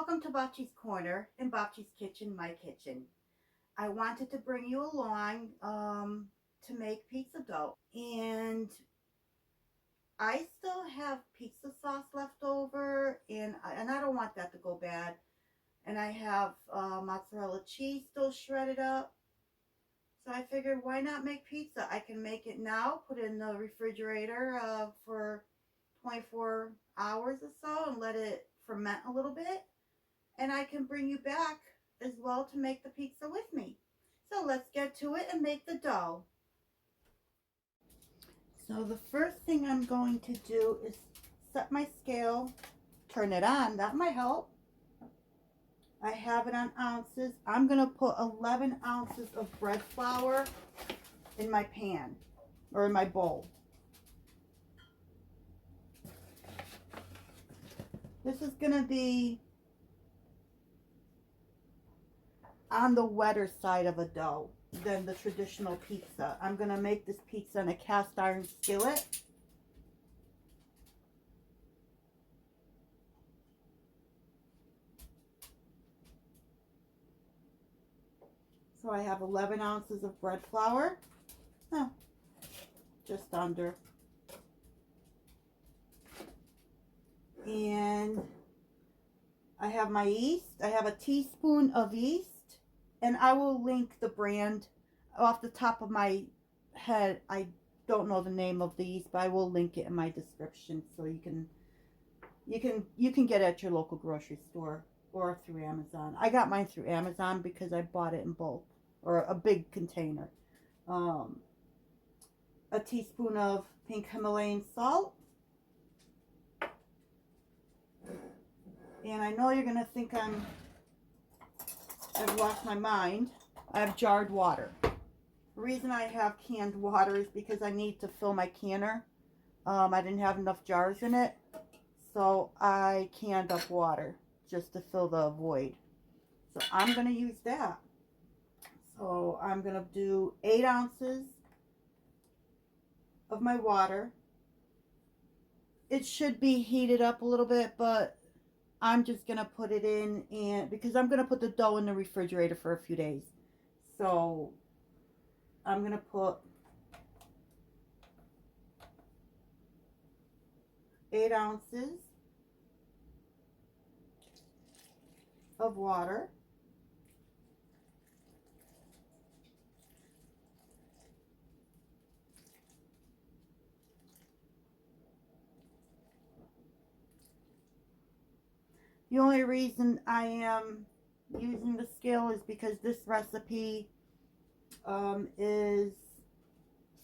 Welcome to Bocce's Corner in Bocce's Kitchen, my kitchen. I wanted to bring you along to make pizza dough. And I still have pizza sauce left over, and I don't want that to go bad. And I have mozzarella cheese still shredded up. So I figured, why not make pizza? I can make it now, put it in the refrigerator for 24 hours or so and let it ferment a little bit. And I can bring you back as well to make the pizza with me. So let's get to it and make the dough. So the first thing I'm going to do is set my scale, turn it on, that might help. I have it on ounces. I'm going to put 11 ounces of bread flour in my pan or in my bowl. This is going to be on the wetter side of a dough than the traditional pizza. I'm going to make this pizza in a cast iron skillet. So I have 11 ounces of bread flour. Oh, just under. And I have my yeast. I have a teaspoon of yeast. And I will link the brand off the top of my head. I don't know the name of the yeast, but I will link it in my description so you can get it at your local grocery store or through Amazon. I got mine through Amazon because I bought it in bulk or a big container. A teaspoon of pink Himalayan salt. And I know you're going to think I've lost my mind. I have jarred water. The reason I have canned water is because I need to fill my canner. I didn't have enough jars in it, so I canned up water just to fill the void. So I'm going to use that. So I'm going to do 8 ounces of my water. It should be heated up a little bit, but I'm just going to put it in, and because I'm going to put the dough in the refrigerator for a few days. So I'm going to put 8 ounces of water. The only reason I am using the scale is because this recipe is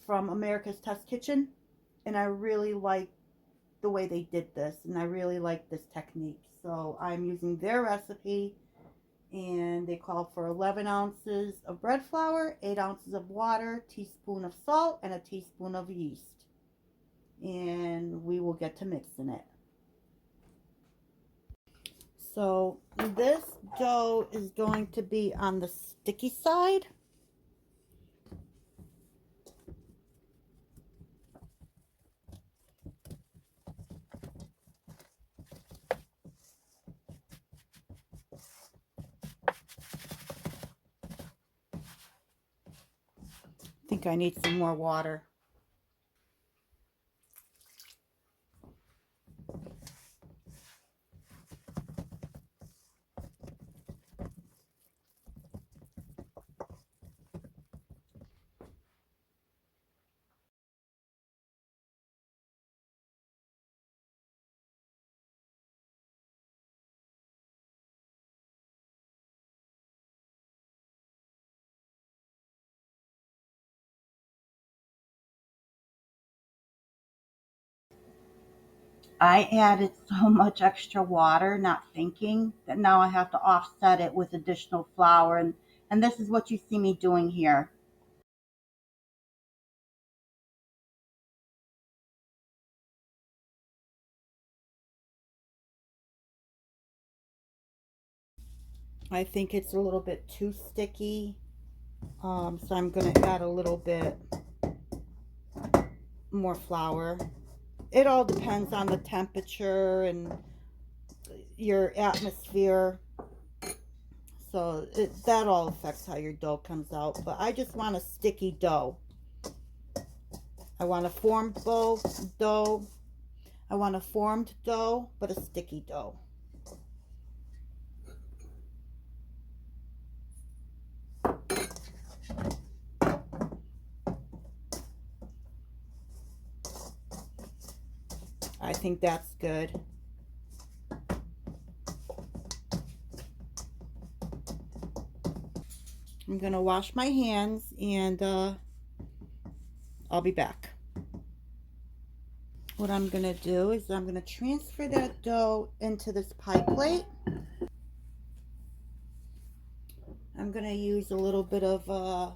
from America's Test Kitchen, and I really like the way they did this, and I really like this technique. So I'm using their recipe, and they call for 11 ounces of bread flour, 8 ounces of water, teaspoon of salt, and a teaspoon of yeast. And we will get to mixing it. So this dough is going to be on the sticky side. I think I need some more water. I added so much extra water, not thinking, that now I have to offset it with additional flour, and this is what you see me doing here. I think it's a little bit too sticky, so I'm going to add a little bit more flour. It all depends on the temperature and your atmosphere. So that all affects how your dough comes out. But I just want a sticky dough. I want a formed dough. I want a formed dough, but a sticky dough. I think that's good. I'm going to wash my hands and I'll be back. What I'm going to do is I'm going to transfer that dough into this pie plate. I'm going to use a little bit of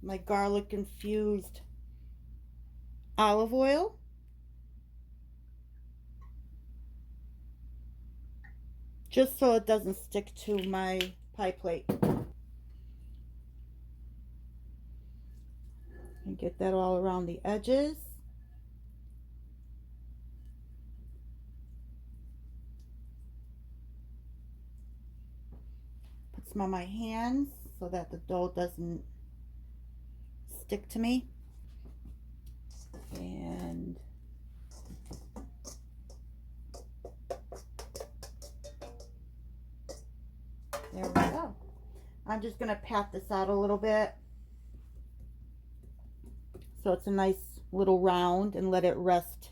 my garlic infused olive oil. Just so it doesn't stick to my pie plate. And get that all around the edges. Put some on my hands so that the dough doesn't stick to me. And there we go. I'm just going to pat this out a little bit so it's a nice little round and let it rest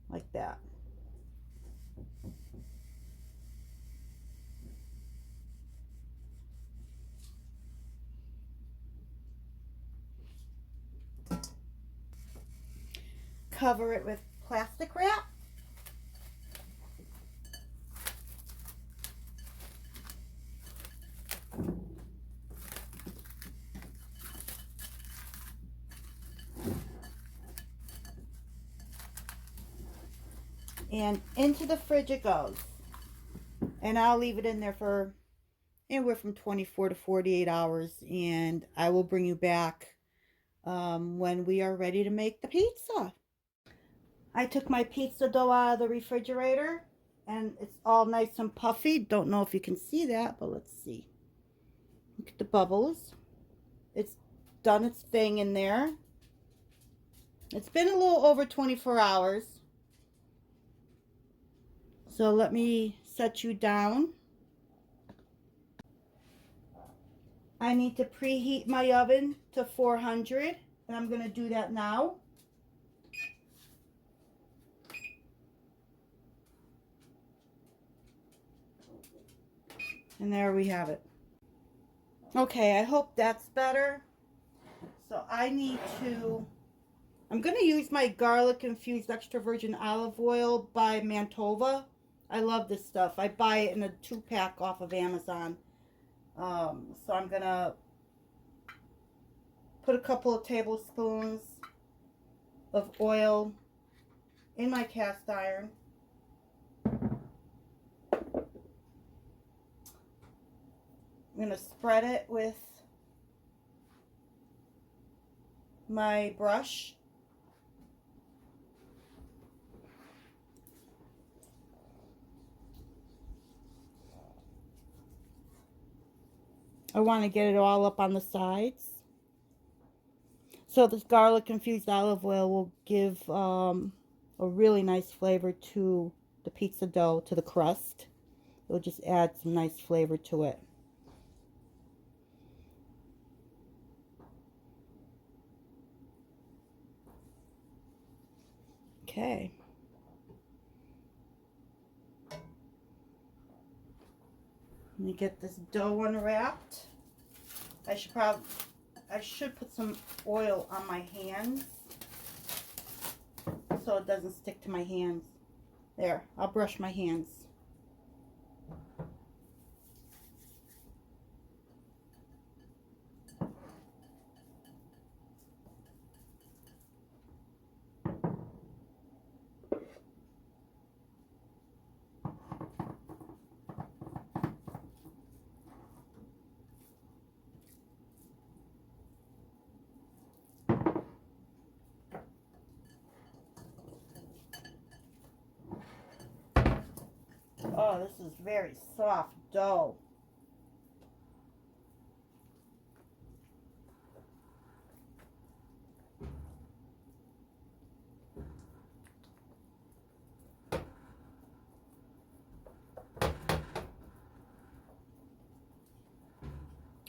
like that. Cover it with plastic wrap. And into the fridge it goes. And I'll leave it in there for anywhere from 24 to 48 hours. And I will bring you back when we are ready to make the pizza. I took my pizza dough out of the refrigerator. And it's all nice and puffy. Don't know if you can see that, but let's see. Look at the bubbles. It's done its thing in there. It's been a little over 24 hours. So let me set you down. I need to preheat my oven to 400, and I'm going to do that now. And there we have it. Okay, I hope that's better. So I'm going to use my garlic infused extra virgin olive oil by Mantova. I love this stuff. I buy it in a 2-pack off of Amazon. So I'm going to put a couple of tablespoons of oil in my cast iron. I'm going to spread it with my brush. I want to get it all up on the sides. So this garlic infused olive oil will give a really nice flavor to the pizza dough, to the crust. It'll just add some nice flavor to it. Okay. Let me get this dough unwrapped. I should put some oil on my hands so it doesn't stick to my hands. There, I'll brush my hands. Oh, this is very soft dough.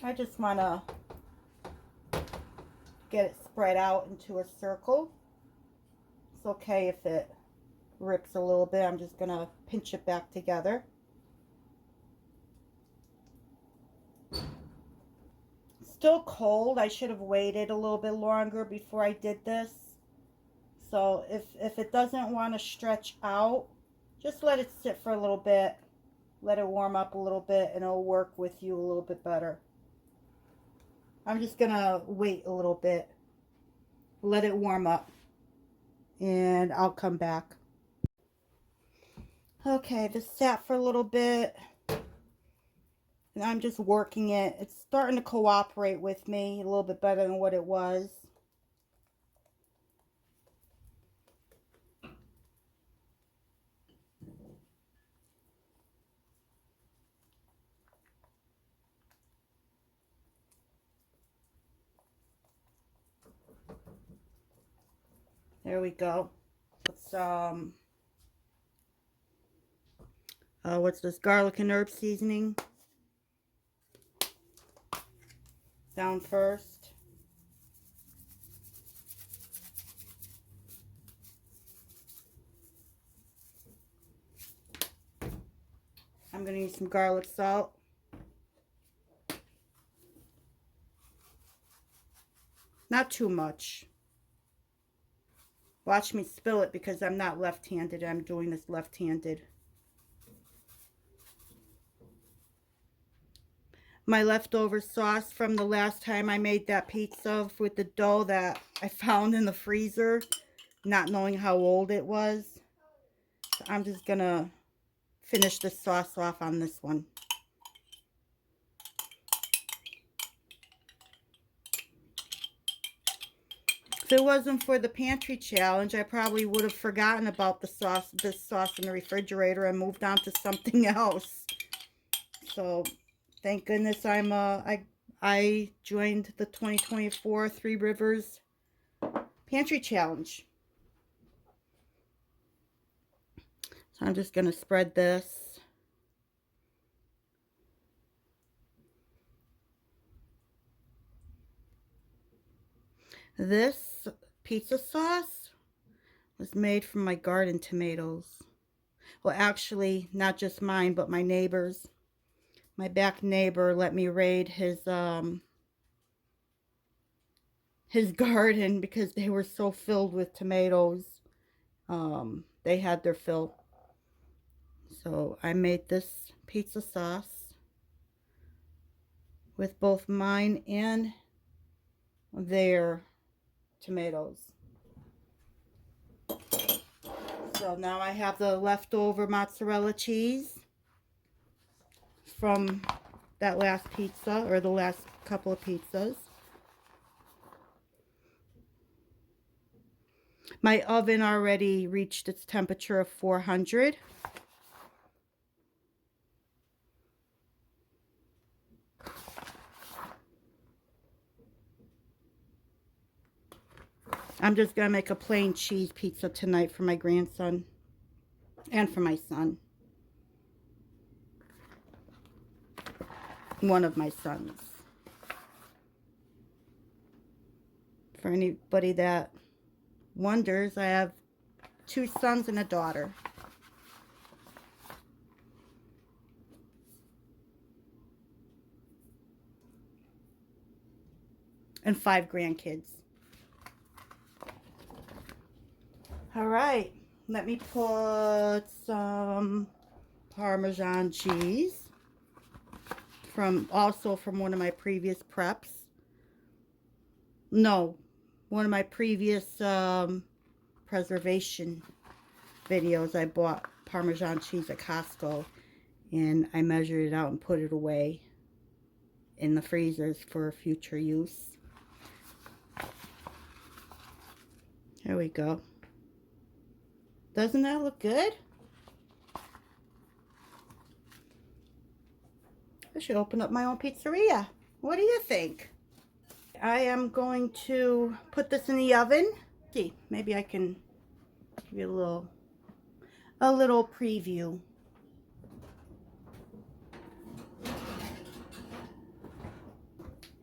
I just want to get it spread out into a circle. It's okay if it rips a little bit. I'm just going to pinch it back together. Still cold. I should have waited a little bit longer before I did this. So if it doesn't want to stretch out, just let it sit for a little bit. Let it warm up a little bit and it'll work with you a little bit better. I'm just going to wait a little bit. Let it warm up. And I'll come back. Okay, this sat for a little bit. And I'm just working it. It's starting to cooperate with me a little bit better than what it was. There we go. Put some, what's this? Garlic and herb seasoning. Down first. I'm going to use some garlic salt. Not too much. Watch me spill it because I'm not left-handed. I'm doing this left-handed. My leftover sauce from the last time I made that pizza with the dough that I found in the freezer, not knowing how old it was. So I'm just going to finish the sauce off on this one. If it wasn't for the pantry challenge, I probably would have forgotten about the sauce, this sauce in the refrigerator, and moved on to something else. So thank goodness I joined the 2024 Three Rivers Pantry Challenge. So I'm just going to spread this. This pizza sauce was made from my garden tomatoes. Well, actually, not just mine, but my neighbor's. My back neighbor let me raid his garden because they were so filled with tomatoes. They had their fill. So I made this pizza sauce with both mine and their tomatoes. So now I have the leftover mozzarella cheese from that last pizza, or the last couple of pizzas. My oven already reached its temperature of 400. I'm just going to make a plain cheese pizza tonight for my grandson and for my son. One of my sons. For anybody that wonders, I have 2 sons and a daughter. And 5 grandkids. Alright, let me put some Parmesan cheese also from one of my previous preps. No, one of my previous preservation videos. I bought Parmesan cheese at Costco and I measured it out and put it away in the freezers for future use. There we go. Doesn't that look good? I should open up my own pizzeria. What do you think? I am going to put this in the oven. See, maybe I can give you a little preview.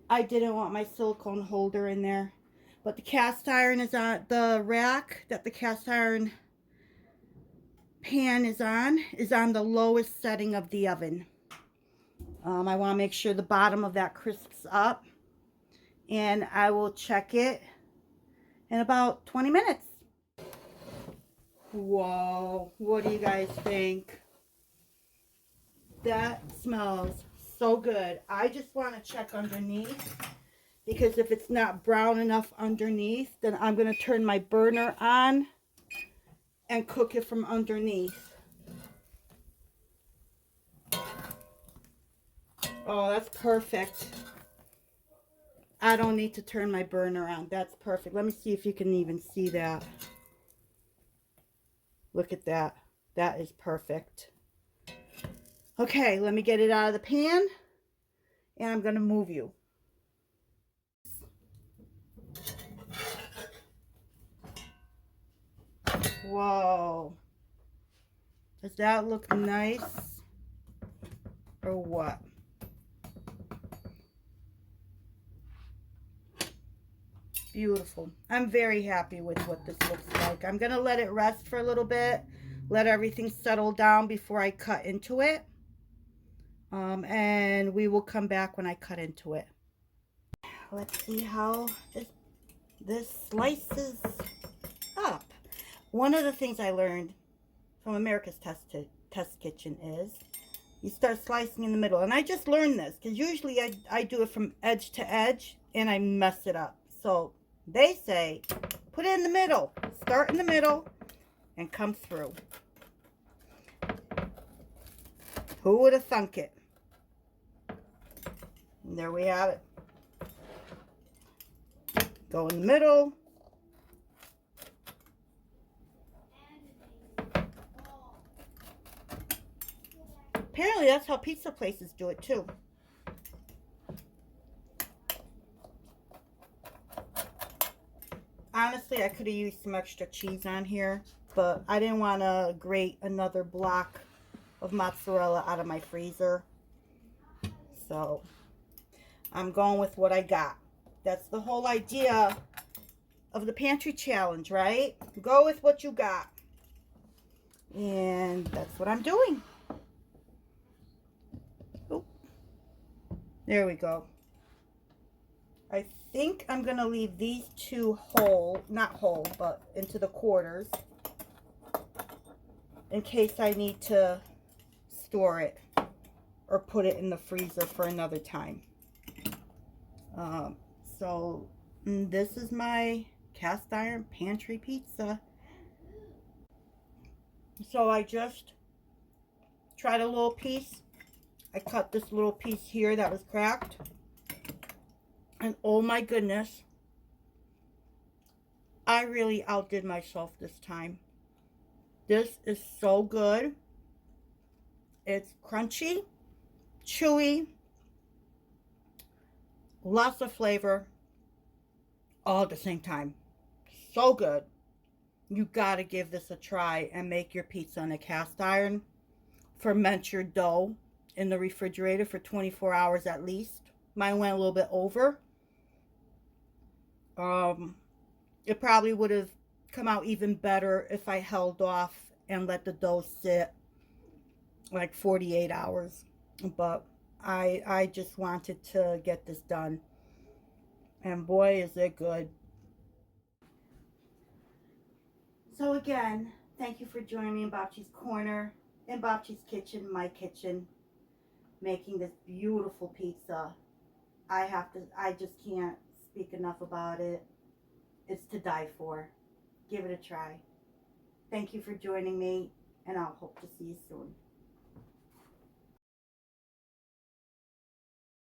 I didn't want my silicone holder in there, but the cast iron is on the rack that the cast iron pan is on the lowest setting of the oven. I want to make sure the bottom of that crisps up, and I will check it in about 20 minutes. Whoa, what do you guys think? That smells so good. I just want to check underneath, because if it's not brown enough underneath, then I'm going to turn my burner on and cook it from underneath. Oh, that's perfect. I don't need to turn my burner on. That's perfect. Let me see if you can even see that. Look at that. That is perfect. Okay, let me get it out of the pan, and I'm going to move you. Whoa. Does that look nice or what? Beautiful. I'm very happy with what this looks like. I'm going to let it rest for a little bit, let everything settle down before I cut into it. And we will come back when I cut into it. Let's see how this slices up. One of the things I learned from America's Test Kitchen is you start slicing in the middle. And I just learned this because usually I do it from edge to edge and I mess it up. So they say put it in the middle. Start in the middle and come through. Who would have thunk it? And there we have it. Go in the middle. Apparently that's how pizza places do it too. Honestly, I could have used some extra cheese on here, but I didn't want to grate another block of mozzarella out of my freezer. So I'm going with what I got. That's the whole idea of the pantry challenge, right? Go with what you got. And that's what I'm doing. Oh, there we go. I think I'm going to leave these two whole, not whole, but into the quarters in case I need to store it or put it in the freezer for another time. So this is my cast iron pantry pizza. So I just tried a little piece. I cut this little piece here that was cracked. And oh my goodness, I really outdid myself this time. This is so good. It's crunchy, chewy, lots of flavor, all at the same time. So good. You gotta give this a try and make your pizza in a cast iron. Ferment your dough in the refrigerator for 24 hours at least. Mine went a little bit over. It probably would have come out even better if I held off and let the dough sit like 48 hours. But I just wanted to get this done. And boy, is it good. So again, thank you for joining me in Bobchi's Corner, in Bobchi's Kitchen, my kitchen, making this beautiful pizza. I just can't speak enough about it. It's to die for. Give it a try. Thank you for joining me, and I'll hope to see you soon.